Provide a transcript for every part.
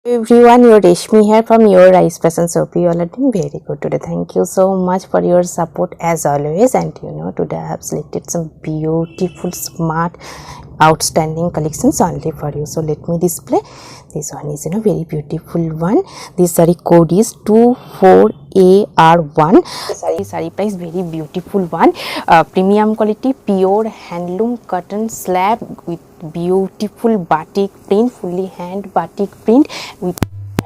Everyone, your Reshmi here from your Rice Fashion Shop. You all are doing very good today. Thank you so much for your support as always. And today I have selected some beautiful, smart, outstanding collections only for you. So let me display. This one is very beautiful one. This saree code is 24AR1. Saree price very beautiful one. Premium quality, pure handloom cotton slab with beautiful batik print, fully hand batik print with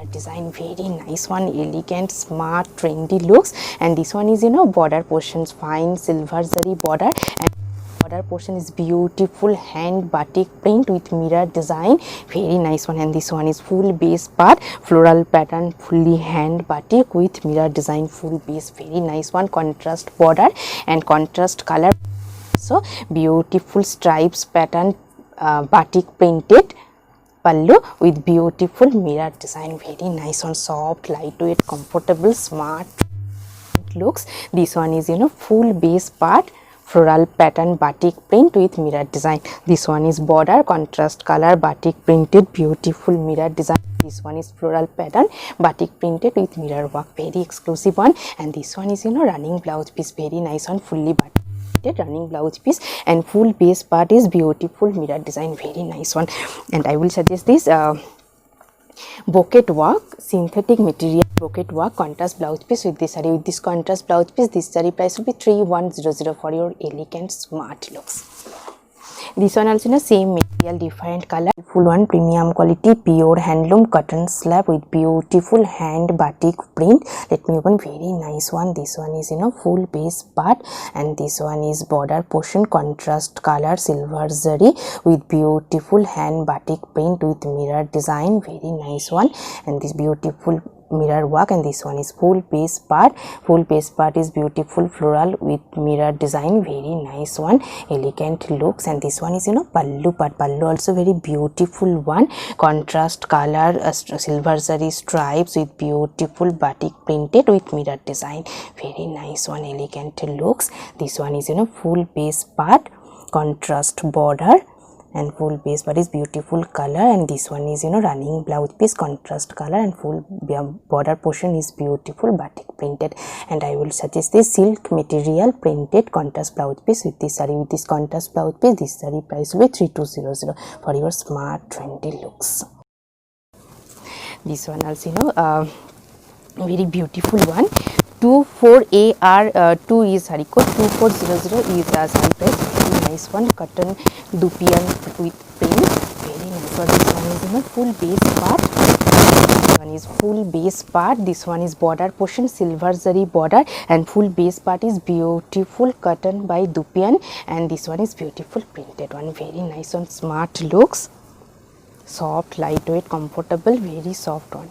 design, very nice one, elegant, smart, trendy looks. And this one is border portions, fine silver zari border, and border portion is beautiful hand batik print with mirror design, very nice one. And this one is full base part, floral pattern, fully hand batik with mirror design, full base, very nice one, contrast border and contrast color. So beautiful stripes pattern, batik printed pallu with beautiful mirror design, very nice one, soft, lightweight, comfortable, smart looks. This one is full base part, floral pattern batik print with mirror design. This one is border, contrast color, batik printed, beautiful mirror design. This one is floral pattern batik printed with mirror work, very exclusive one. And this one is running blouse piece, very nice one, fully batik running blouse piece, and full base part is beautiful mirror design, very nice one. And I will suggest this bouquet work, synthetic material bouquet work contrast blouse piece with this saree. With this contrast blouse piece, this saree price will be 3100 for your elegant, smart looks. This one also same material, different color, full one, premium quality, pure handloom cotton slab with beautiful hand batik print. Let me open, very nice one. This one is full base part, and this one is border portion, contrast color, silver zari with beautiful hand batik print with mirror design, very nice one. And this beautiful mirror work. And this one is full base part, full base part is beautiful floral with mirror design, very nice one, elegant looks. And this one is pallu part, pallu also very beautiful one, contrast color, silver zari stripes with beautiful batik printed with mirror design, very nice one, elegant looks. This one is full base part, contrast border and full base part is beautiful color. And this one is running blouse piece, contrast color, and full border portion is beautiful batik printed. And I will suggest this silk material printed contrast blouse piece with this saree. With this contrast blouse piece, this saree price will be 3200 for your smart, trendy looks. This one also very beautiful one, 24AR2 is saree code, 2400 is saree price, very nice one, cotton dupian with print, very nice one. This one is full base part, this one is full base part, this one is border portion, silver zari border, and full base part is beautiful cotton by dupian, and this one is beautiful printed one, very nice one, smart looks, soft, lightweight, comfortable, very soft one.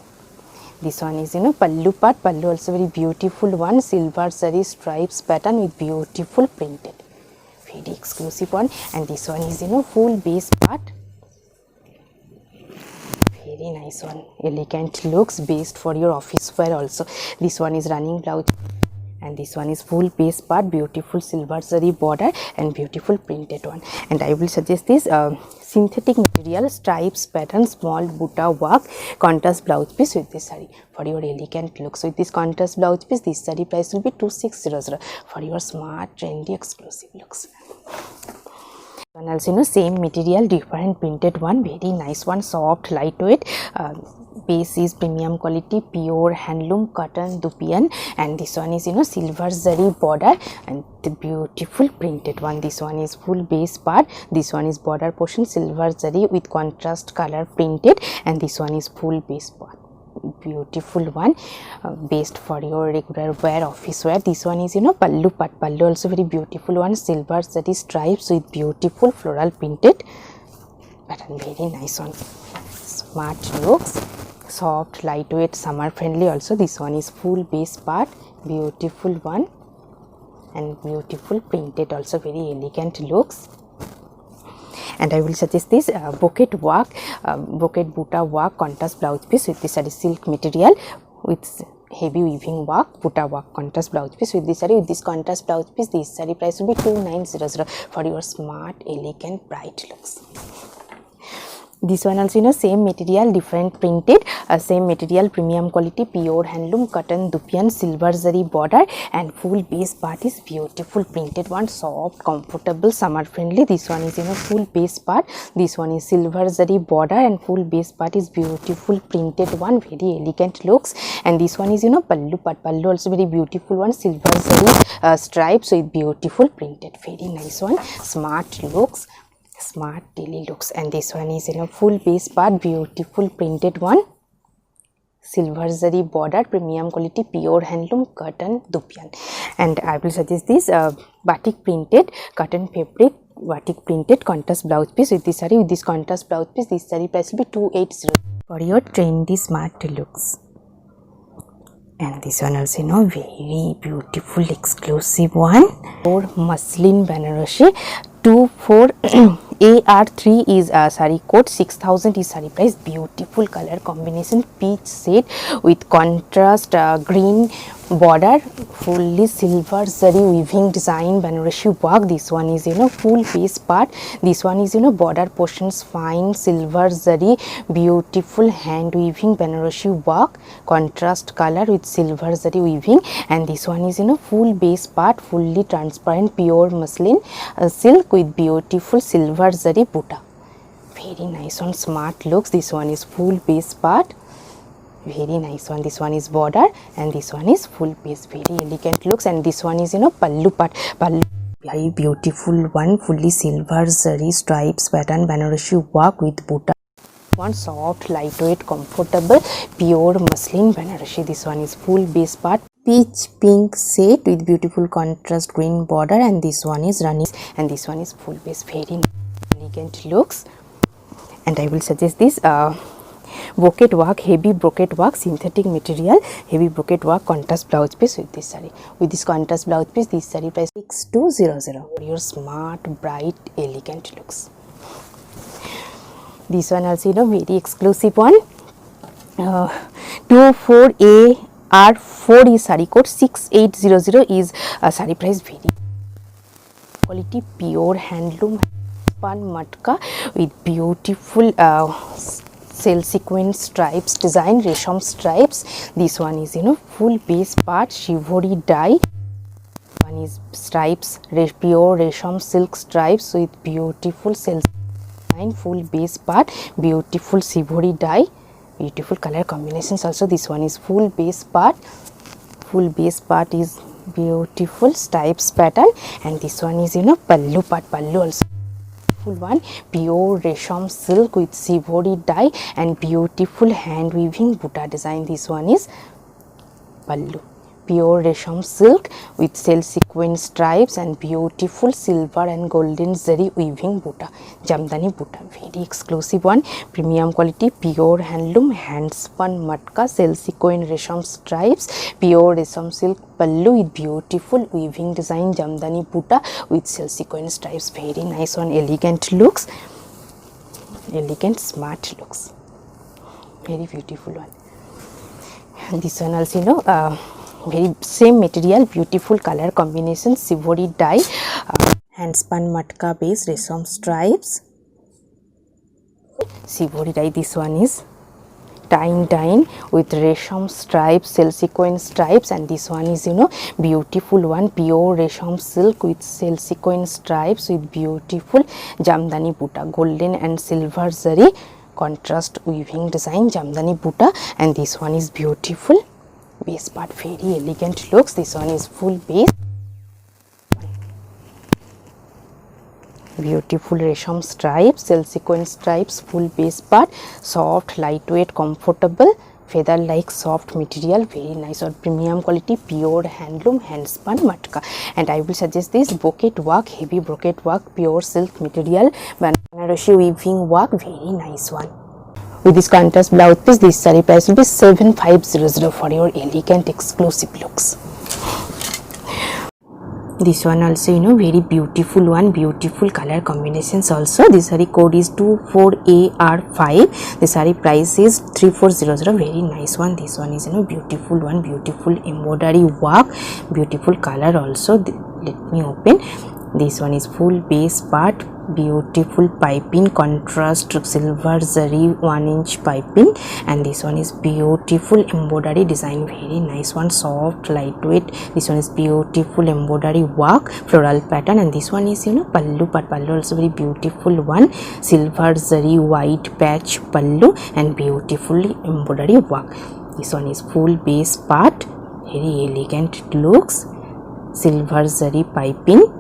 This one is pallu part, pallu also very beautiful one, silver zari stripes pattern with beautiful printed, very exclusive one. And this one is full base part, very nice one, elegant looks, based for your office wear also. This one is running blouse, and this one is full base part, beautiful silver zari border and beautiful printed one. And I will suggest this synthetic material stripes pattern small butta work contrast blouse piece with this saree for your elegant looks. With this contrast blouse piece, this saree price will be 2600 for your smart, trendy, exclusive looks. And also same material, different printed one, very nice one, soft, lightweight, base is premium quality, pure handloom cotton dupian, and this one is silver zari border and the beautiful printed one. This one is full base part, this one is border portion, silver zari with contrast color printed, and this one is full base part, beautiful one, based for your regular wear, office wear. This one is pallu part, pallu also very beautiful one, silver zari stripes with beautiful floral printed pattern, very nice one, smart looks, soft, lightweight, summer friendly also. This one is full base part, beautiful one, and beautiful printed also, very elegant looks. And I will suggest this bouquet work, bouquet butta work contrast blouse piece with this saree, silk material with heavy weaving work, butta work contrast blouse piece with this saree. With this contrast blouse piece, this saree price will be 2900 for your smart, elegant, bright looks. This one also, you know, same material, different printed, same material, premium quality, pure handloom cotton dupian silver zari border, and full base part is beautiful printed one, soft, comfortable, summer friendly. This one is, you know, full base part. This one is silver zari border and full base part is beautiful printed one, very elegant looks. And this one is, you know, pallu part. Pallu also very beautiful one, silver zari stripes with beautiful printed, very nice one, smart looks. Smart daily looks. And this one is, you know, full base part, beautiful printed one, silver zari border, premium quality, pure handloom cotton dupian. And I will suggest this batik printed cotton fabric, batik printed contrast blouse piece with this saree. With this contrast blouse piece, this saree price will be 280 for your trendy smart looks. And this one also, you know, very beautiful exclusive one, or muslin Banarasi 24 AR3 is saree code, 6000 is saree price. Beautiful color combination, peach shade with contrast green border, fully silver zari weaving design Banarasi work. This one is, you know, full base part. This one is, you know, border portions fine silver zari, beautiful hand weaving Banarasi work, contrast color with silver zari weaving. And this one is, you know, full base part, fully transparent pure muslin silk with beautiful silver zari buta, very nice one, smart looks. This one is full base part, very nice one. This one is border and this one is full base, very elegant looks. And this one is, you know, pallu part. Pallu, very beautiful one, fully silver zari stripes pattern Banarasi work with buta, one soft, lightweight, comfortable, pure muslin Banarasi. This one is full base part, peach pink shade with beautiful contrast green border. And this one is running, and this one is full base, very elegant looks. And I will suggest this brocade work, heavy brocade work, synthetic material, heavy brocade work contrast blouse piece with this saree. With this contrast blouse piece, this saree price 6200 for your smart, bright, elegant looks. This one also, you know, very exclusive one, 24AR4 is saree code, 6800 is saree price, very quality, pure handloom spun matka with beautiful cell sequence stripes design, resham stripes. This one is, you know, full base part, shivori dye. One is stripes, pure resham silk stripes with beautiful cell design, full base part, beautiful shivori dye, beautiful color combinations also. This one is full base part, full base part is beautiful stripes pattern. And this one is, you know, pallu part. Pallu also full one, pure resham silk with shivori dye and beautiful hand weaving buta design. This one is pallu, pure resham silk with cell sequence stripes and beautiful silver and golden zari weaving buta, jamdani buta, very exclusive one, premium quality, pure handloom hand spun matka, cell sequence resham stripes, pure resham silk pallu with beautiful weaving design, jamdani buta with cell sequence stripes, very nice one, elegant looks, elegant smart looks, very beautiful one. And this one also, you know, very same material, beautiful color combination, shivori dye, hand spun matka base, resham stripes, shivori dye. This one is dye with resham stripes, cell sequence stripes. And this one is, you know, beautiful one, pure resham silk with cell sequence stripes with beautiful jamdani buta, golden and silver zari contrast weaving design, jamdani buta. And this one is beautiful base part, very elegant looks. This one is full base, beautiful resham stripes, cell sequence stripes, full base part, soft, lightweight, comfortable, feather like soft material, very nice, or premium quality, pure handloom hand spun matka. And I will suggest this brocade work, heavy brocade work, pure silk material, Banarasi weaving work, very nice one. With this contrast blouse piece, this saree price will be 7500 for your elegant exclusive looks. This one also, you know, very beautiful one, beautiful color combinations also. This saree code is 24AR5. The saree price is 3400, very nice one. This one is, you know, beautiful one, beautiful embroidery work, beautiful color also. Let me open. This one is full base part, beautiful piping, contrast silver zari 1-inch piping, and this one is beautiful embroidery design, very nice one, soft lightweight. This one is beautiful embroidery work, floral pattern, and this one is pallu part. Pallu also very beautiful one, silver zari white patch pallu and beautifully embroidery work. This one is full base part, very elegant looks, silver zari piping,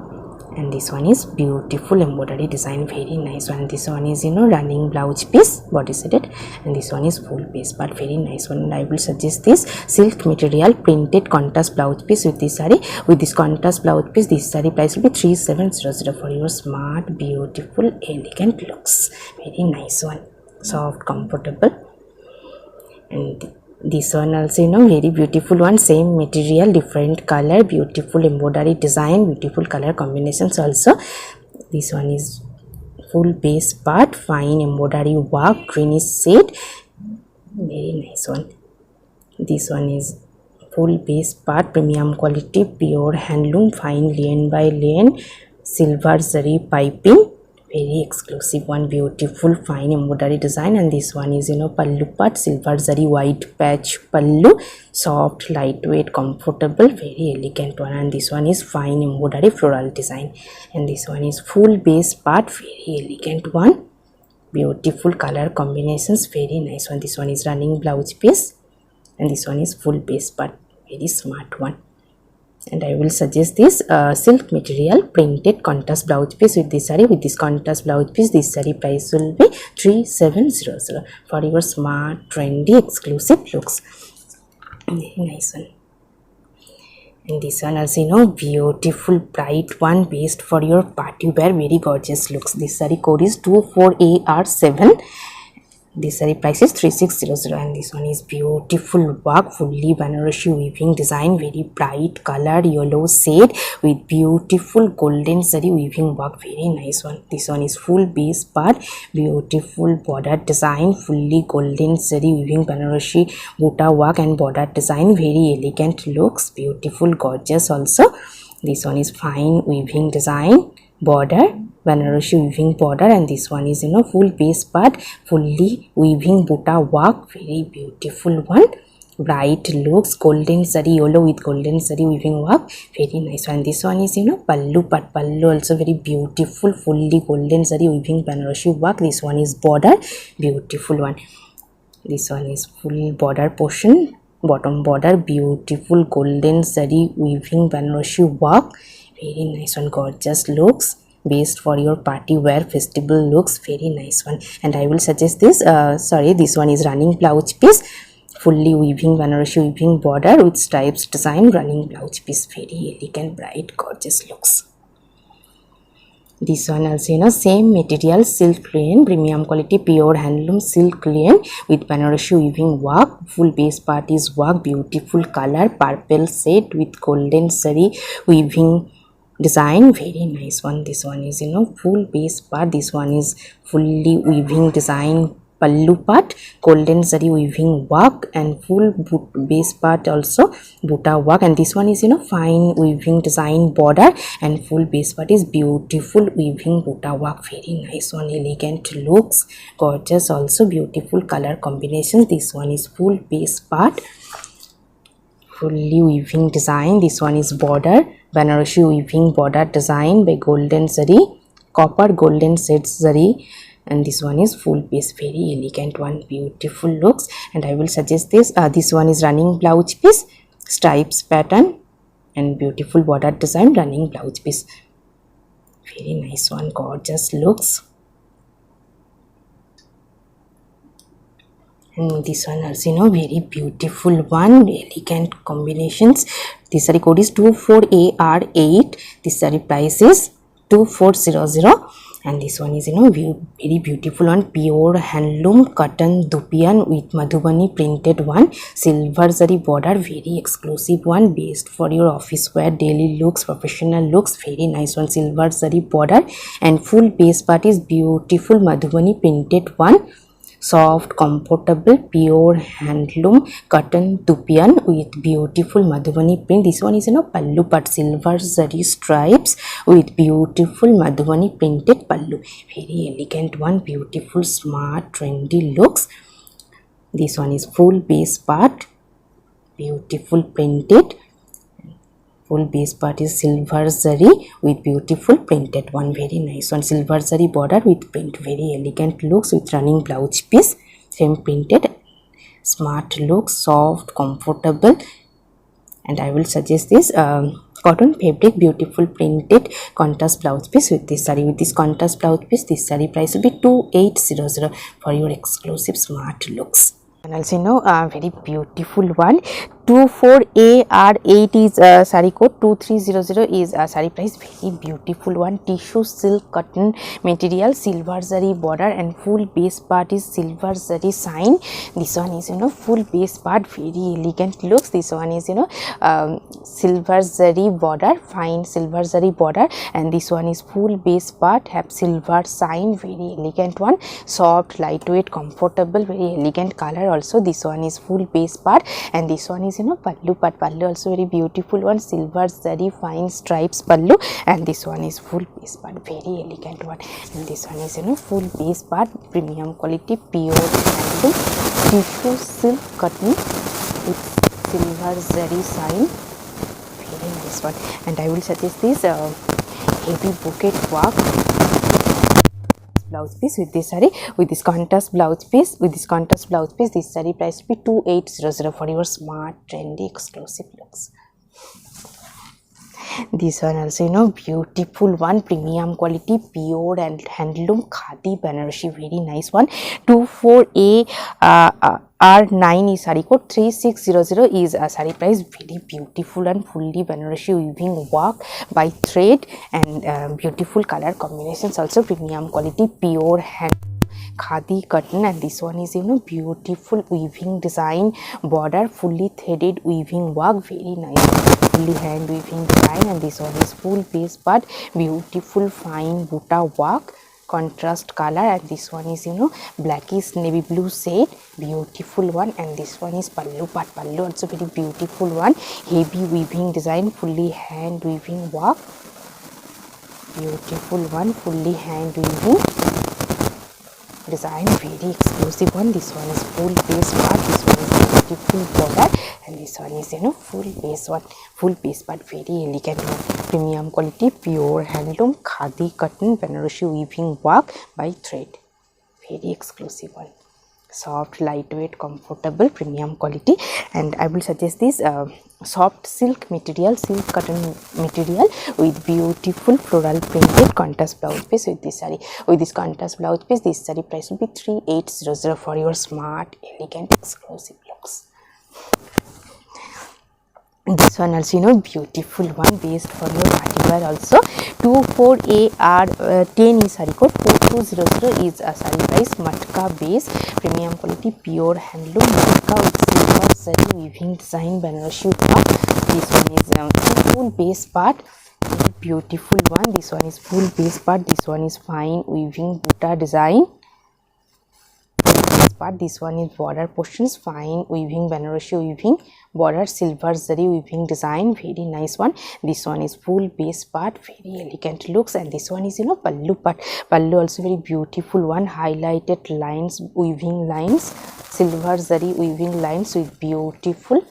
and this one is beautiful embroidery design, very nice one. This one is running blouse piece, body setted, and this one is full base part, very nice one. And I will suggest this silk material printed contrast blouse piece with this saree. With this contrast blouse piece, this saree price will be 3700 for your smart, beautiful, elegant looks, very nice one, soft, comfortable. And this one also very beautiful one, same material, different color, beautiful embroidery design, beautiful color combinations also. This one is full base part, fine embroidery work, greenish shade, very nice one. This one is full base part, premium quality, pure handloom, fine lane by lane, silver zari piping, very exclusive one, beautiful fine embroidery design. And this one is pallu part, silver zari white patch pallu, soft lightweight comfortable, very elegant one. And this one is fine embroidery floral design, and this one is full base part, very elegant one, beautiful color combinations, very nice one. This one is running blouse piece, and this one is full base part, very smart one. And I will suggest this silk material printed contrast blouse piece with this saree. With this contrast blouse piece, this saree price will be 3700 for your smart, trendy, exclusive looks, very nice one. And this one also beautiful bright one, based for your party wear, very gorgeous looks. This saree code is 24AR7. This saree price is 3600, and this one is beautiful work, fully Banarasi weaving design, very bright color, yellow shade with beautiful golden saree weaving work, very nice one. This one is full base part, beautiful border design, fully golden saree weaving Banarasi buta work and border design, very elegant looks, beautiful, gorgeous also. This one is fine weaving design, border, Banarasi weaving border, and this one is full base part, fully weaving buta work, very beautiful one, bright looks, golden saree yellow with golden saree weaving work, very nice one. This one is pallu part, pallu also very beautiful, fully golden saree weaving Banarasi work. This one is border, beautiful one. This one is full border portion, bottom border, beautiful golden saree weaving Banarasi work, very nice one, gorgeous looks, based for your party wear festival looks, very nice one. And I will suggest this this one is running blouse piece, fully weaving Banarasi weaving border with stripes design, running blouse piece, very elegant, bright, gorgeous looks. This one also same material, silk rayon, premium quality, pure handloom silk rayon with Banarasi weaving work, full base part is work, beautiful color, purple shade with golden saree weaving design, very nice one. This one is full base part, this one is fully weaving design, pallu part, golden saree weaving work, and full base part also buta work. And this one is fine weaving design border, and full base part is beautiful weaving buta work, very nice one, elegant looks, gorgeous also, beautiful color combinations. This one is full base part, fully weaving design. This one is border, Banarasi weaving border design by golden saree, copper golden shade saree, and this one is full base, very elegant one, beautiful looks. And I will suggest this this one is running blouse piece, stripes pattern and beautiful border design, running blouse piece, very nice one, gorgeous looks. And this one also very beautiful one, elegant combinations. This saree code is 24AR8. This saree price is 2400, and this one is very beautiful one, pure handloom cotton dupian with Madhubani printed one, silver zari border, very exclusive one, based for your office wear, daily looks, professional looks, very nice one, silver zari border, and full base part is beautiful Madhubani printed one, soft comfortable pure handloom cotton dupian with beautiful Madhubani print. This one is pallu part, silver zari stripes with beautiful Madhubani printed pallu. Very elegant one, beautiful, smart, trendy looks. This one is full base part, beautiful printed. Full base part is silver zari with beautiful printed one. Very nice one, silver zari border with print. Very elegant looks with running blouse piece, same printed. Smart looks, soft, comfortable, and I will suggest this cotton fabric, beautiful printed contrast blouse piece with this saree. With this contrast blouse piece, this saree price will be 2800 for your exclusive smart looks. And also very beautiful one, 24AR8 is saree code, 2300 is saree price. Very beautiful one, tissue silk cotton material, silver zari border, and full base part is silver zari sign. This one is full base part, very elegant looks. This one is silver zari border, fine silver zari border, and this one is full base part, have silver sign. Very elegant one, soft, lightweight, comfortable, very elegant color also. This one is full base part, and this one is pallu part. Pallu also very beautiful one, silver zari fine stripes pallu, and this one is full base part, very elegant one. And this one is full base part, premium quality, pure handloom tissue silk cotton with silver zari sign. Very nice one. And I will suggest this heavy bouquet work blouse piece with this saree, with this contrast blouse piece, this saree price will be 2800 for your smart, trendy, exclusive looks. This one also beautiful one, premium quality, pure and handloom khadi Banarasi, very nice one. 24AR9 is saree code, 3600 is saree price. Very beautiful and fully Banarasi weaving work by thread, and beautiful color combinations also, premium quality, pure hand khadi cotton. And this one is beautiful weaving design border, fully threaded weaving work, very nice, fully hand weaving design. And this one is full base part, beautiful fine buta work, contrast color. And this one is blackish navy blue shade, beautiful one. And this one is pallu part, pallu also very beautiful one, heavy weaving design, fully hand weaving work, beautiful one, fully hand weaving design, very exclusive one. This one is full base part, this one is beautiful border, and this one is full base one, full base part, very elegant one, premium quality, pure handloom khadi cotton Banarasi weaving work by thread, very exclusive one, soft, lightweight, comfortable, premium quality. And I will suggest this soft silk material, silk cotton material with beautiful floral printed contrast blouse piece with this saree. With this contrast blouse piece, this saree price will be 3800 for your smart, elegant, exclusive looks. This one also beautiful one, based for your party wear also. 24AR10 is saree code, 4200 is a saree price, matka base, premium quality, pure handloom matka with silver zari weaving design Banarasi work. This one is full base part, beautiful one. This one is full base part, this one is fine weaving buta design part. This one is border portions, fine weaving Banarasi weaving border, silver zari weaving design, very nice one. This one is full base part, very elegant looks. And this one is pallu part, pallu also very beautiful one, highlighted lines, weaving lines, silver zari weaving lines with beautiful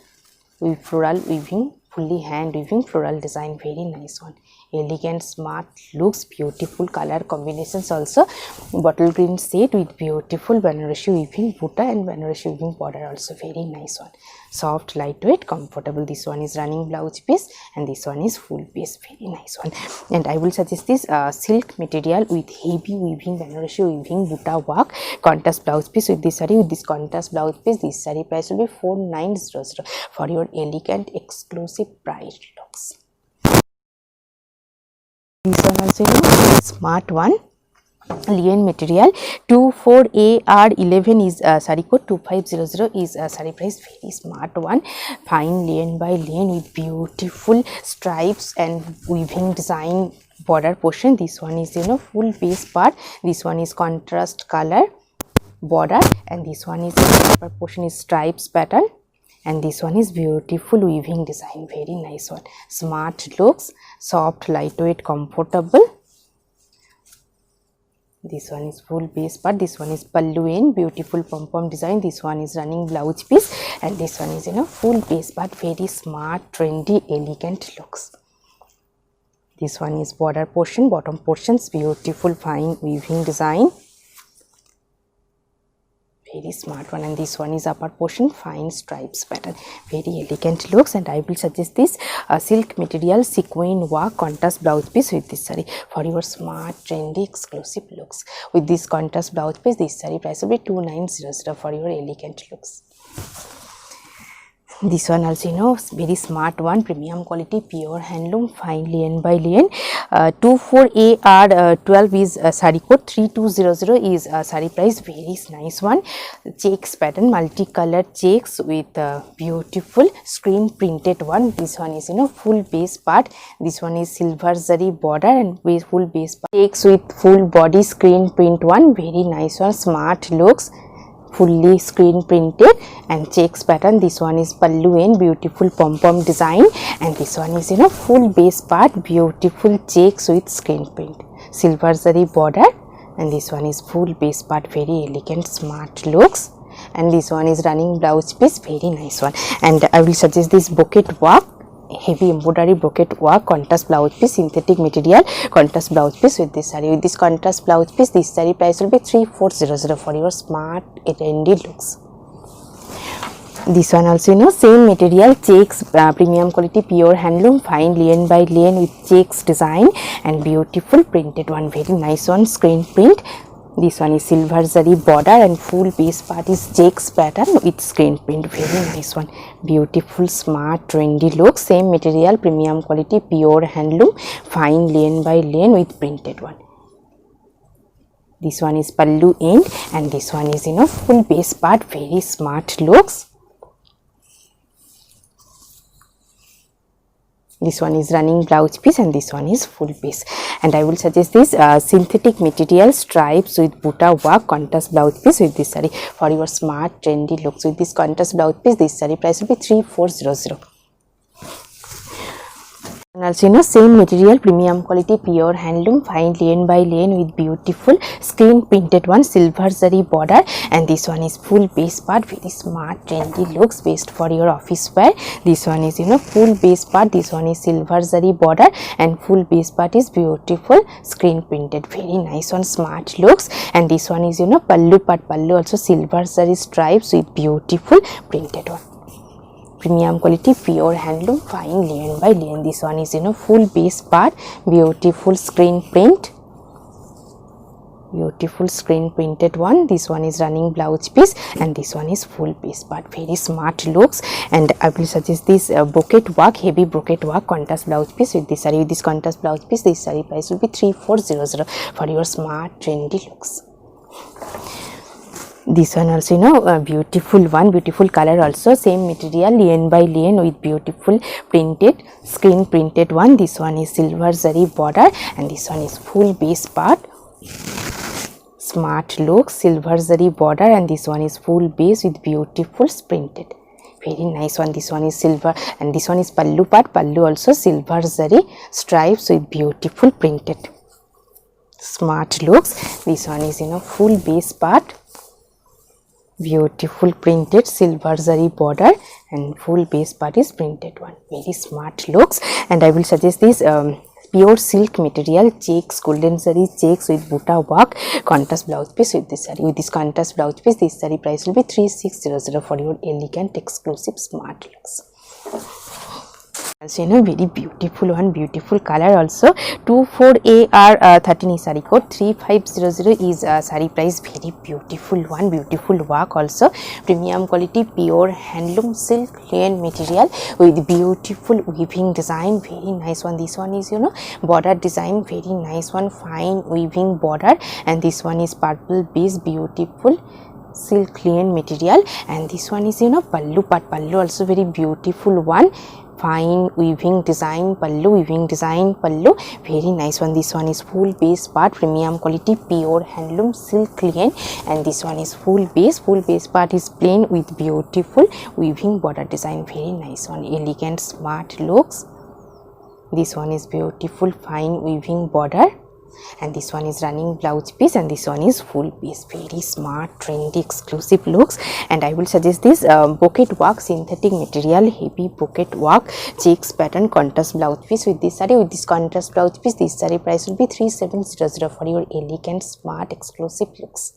with floral weaving, fully hand weaving floral design, very nice one, elegant, smart looks, beautiful color combinations also, bottle green shade with beautiful Banarasi weaving buta and Banarasi weaving border also, very nice one, soft, lightweight, comfortable. This one is running blouse piece, and this one is full piece, very nice one. And I will suggest this silk material with heavy weaving Banarasi weaving buta work, contrast blouse piece with this saree. With this contrast blouse piece, this saree price will be 4900 for your elegant, exclusive price looks. This one also smart one, lian material, 24AR11 is saree code, 2500 is saree price, very smart one, fine lian by lian with beautiful stripes and weaving design border portion. This one is full base part, this one is contrast color, border, and this one is upper portion is stripes pattern, and this one is beautiful weaving design, very nice one, smart looks, soft, lightweight, comfortable. This one is full base part, this one is pallu in beautiful pom-pom design, this one is running blouse piece, and this one is full base part, very smart, trendy, elegant looks. This one is border portion, bottom portions, beautiful fine weaving design, very smart one, and this one is upper portion, fine stripes pattern, very elegant looks. And I will suggest this silk material sequin work contrast blouse piece with this saree for your smart, trendy, exclusive looks. With this contrast blouse piece, this saree price will be 2900 for your elegant looks. This one also very smart one, premium quality, pure handloom, fine lien by lien. 24AR12 is saree code, 3200 is saree price, very nice one. Checks pattern, multicolored checks with beautiful screen printed one. This one is full base part, this one is silver zari border and with full base part. Checks with full body screen print one, very nice one, smart looks, fully screen printed, and checks pattern. This one is pallu in beautiful pom-pom design, and this one is full base part, beautiful checks with screen print, silver zari border, and this one is full base part, very elegant, smart looks. And this one is running blouse piece, very nice one. And I will suggest this brocade work, heavy embroidery brocade work, contrast blouse piece, synthetic material contrast blouse piece with this saree. With this contrast blouse piece, this saree price will be 3400 for your smart, trendy looks. This one also same material, checks, premium quality, pure handloom, fine lien by lien with checks design and beautiful printed one, very nice one, screen print. This one is silver zari border and full base part is checks pattern with screen print, very nice one, beautiful, smart, trendy look. Same material, premium quality, pure handloom, fine lien by lien with printed one. This one is pallu end, and this one is full base part, very smart looks. This one is running blouse piece, and this one is full piece. And I will suggest this synthetic material stripes with butta work contrast blouse piece with this saree for your smart, trendy looks. With this contrast blouse piece, this saree price will be 3400. And also same material, premium quality, pure handloom, fine lien by lien with beautiful screen printed one, silver zari border, and this one is full base part, very smart, trendy looks, best for your office wear. This one is full base part, this one is silver zari border and full base part is beautiful screen printed, very nice one, smart looks. And this one is pallu part, pallu also silver zari stripes with beautiful printed one, premium quality, pure handloom, fine lien by lien. This one is full base part, beautiful screen print, beautiful screen printed one. This one is running blouse piece, and this one is full base part, very smart looks. And I will suggest this brocade work, heavy brocade work contrast blouse piece with this saree. With this contrast blouse piece, this saree price will be 3400 for your smart, trendy looks. This one also a beautiful one, beautiful color also, same material, lien by lien with beautiful printed screen printed one. This one is silver zari border, and this one is full base part, smart look, silver zari border, and this one is full base with beautiful printed, very nice one. This one is silver, and this one is pallu part, pallu also silver zari stripes with beautiful printed, smart looks. This one is full base part, beautiful printed silver zari border and full base part is printed one, very smart looks. And I will suggest this pure silk material, checks, golden zari checks with butta work contrast blouse piece with this saree. With this contrast blouse piece, this saree price will be 3600 for your elegant, exclusive, smart looks. Also very beautiful one, beautiful color also. 24AR13 is saree code, 3500 is saree price, very beautiful one, beautiful work also, premium quality, pure handloom silk lien material with beautiful weaving design, very nice one. This one is border design, very nice one, fine weaving border, and this one is purple base, beautiful silk linen material, and this one is pallu part. Pallu also very beautiful one, fine weaving design pallu, very nice one. This one is full base part, premium quality pure handloom silk linen, and this one is full base part is plain with beautiful weaving border design, very nice one, elegant smart looks. This one is beautiful fine weaving border, and this one is running blouse piece, and this one is full piece, very smart trendy exclusive looks. And I will suggest this bouquet work synthetic material, heavy bouquet work checks pattern contrast blouse piece with this saree. With this contrast blouse piece, this saree price will be 3700 for your elegant smart exclusive looks.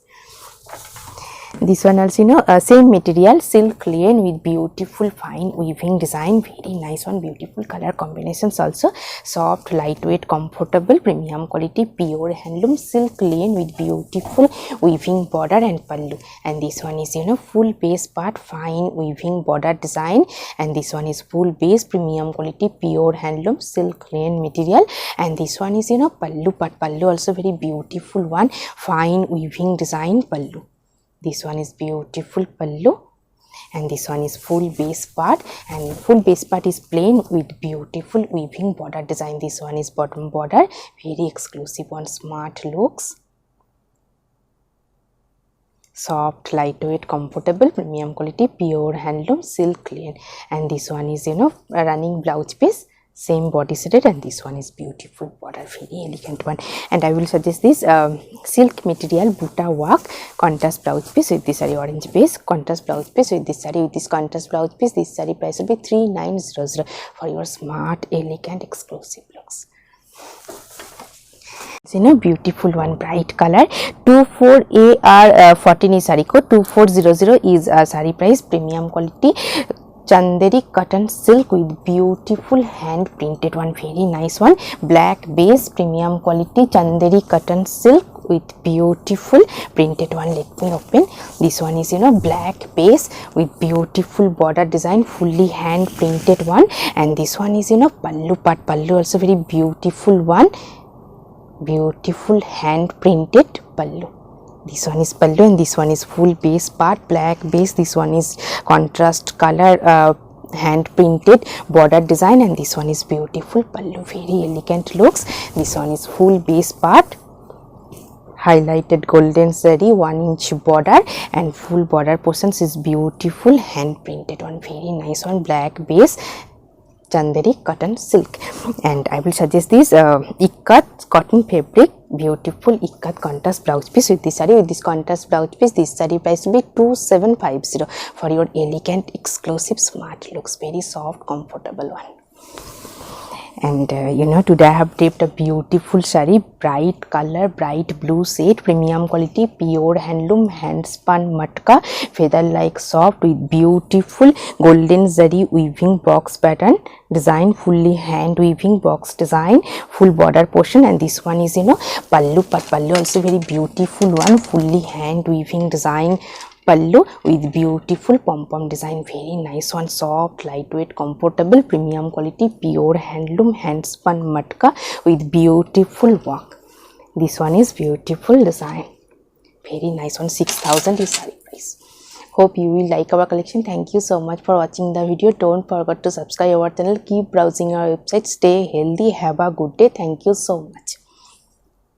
This one also same material silk linen with beautiful fine weaving design, very nice one, beautiful color combinations also, soft lightweight comfortable premium quality pure handloom silk linen with beautiful weaving border and pallu. And this one is full base part fine weaving border design, and this one is full base premium quality pure handloom silk linen material, and this one is pallu part. Pallu also very beautiful one, fine weaving design pallu. This one is beautiful pallu, and this one is full base part, and full base part is plain with beautiful weaving border design. This one is bottom border, very exclusive one, smart looks, soft lightweight comfortable premium quality pure handloom silk linen, and this one is running blouse piece, same body set, and this one is beautiful border, very elegant one. And I will suggest this silk material buta work contrast blouse piece with this saree, orange base contrast blouse piece with this saree. With this contrast blouse piece, this saree price will be 3900 for your smart elegant exclusive looks. Beautiful one, bright color 24AR14 is saree code, 2400 is saree price, premium quality Chanderi cotton silk with beautiful hand printed one, very nice one, black base premium quality Chanderi cotton silk with beautiful printed one. Let me open. This one is black base with beautiful border design, fully hand printed one, and this one is pallu part. Pallu also very beautiful one, beautiful hand printed pallu. This one is pallu, and this one is full base part, black base. This one is contrast color hand printed border design, and this one is beautiful pallu, very elegant looks. This one is full base part, highlighted golden zari 1-inch border, and full border portions is beautiful hand printed one, very nice one, black base Chanderi cotton silk. And I will suggest this ikat cotton fabric, beautiful ikat contrast blouse piece with this saree. With this contrast blouse piece, this saree price will be 2750 for your elegant exclusive smart looks, very soft comfortable one. And today I have draped a beautiful saree, bright color, bright blue shade, premium quality pure handloom hand spun matka, feather like soft with beautiful golden zari weaving box pattern design, fully hand weaving box design, full border portion. And this one is pallu part. Pallu also very beautiful one, fully hand weaving design pallu with beautiful pom-pom design, very nice one, soft lightweight comfortable premium quality pure handloom hand spun matka with beautiful work. This one is beautiful design, very nice one, 6000 is saree price. Hope you will like our collection. Thank you so much for watching the video. Don't forget to subscribe our channel, keep browsing our website, stay healthy, have a good day. Thank you so much.